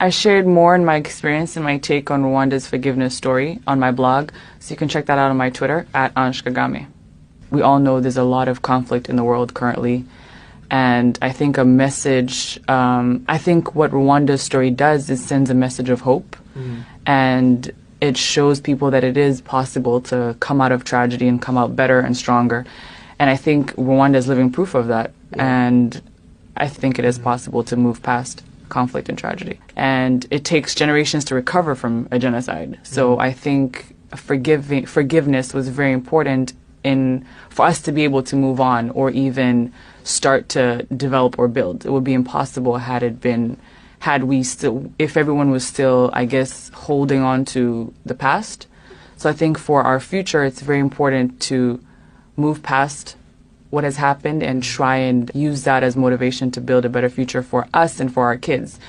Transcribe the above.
I shared more in my experience and my take on Rwanda's forgiveness story on my blog, so you can check that out on my Twitter, at Ange Kagame. We all know there's a lot of conflict in the world currently, and I think a message, I think what Rwanda's story does is sends a message of hope, and it shows people that it is possible to come out of tragedy and come out better and stronger. And I think Rwanda is living proof of that. Yeah. And I think it is possible to move past conflict and tragedy. And it takes generations to recover from a genocide. So I think forgiveness was very important for us to be able to move on or even start to develop or build. It would be impossible if everyone was still, I guess, holding on to the past. So I think for our future, it's very important to move past what has happened and try and use that as motivation to build a better future for us and for our kids.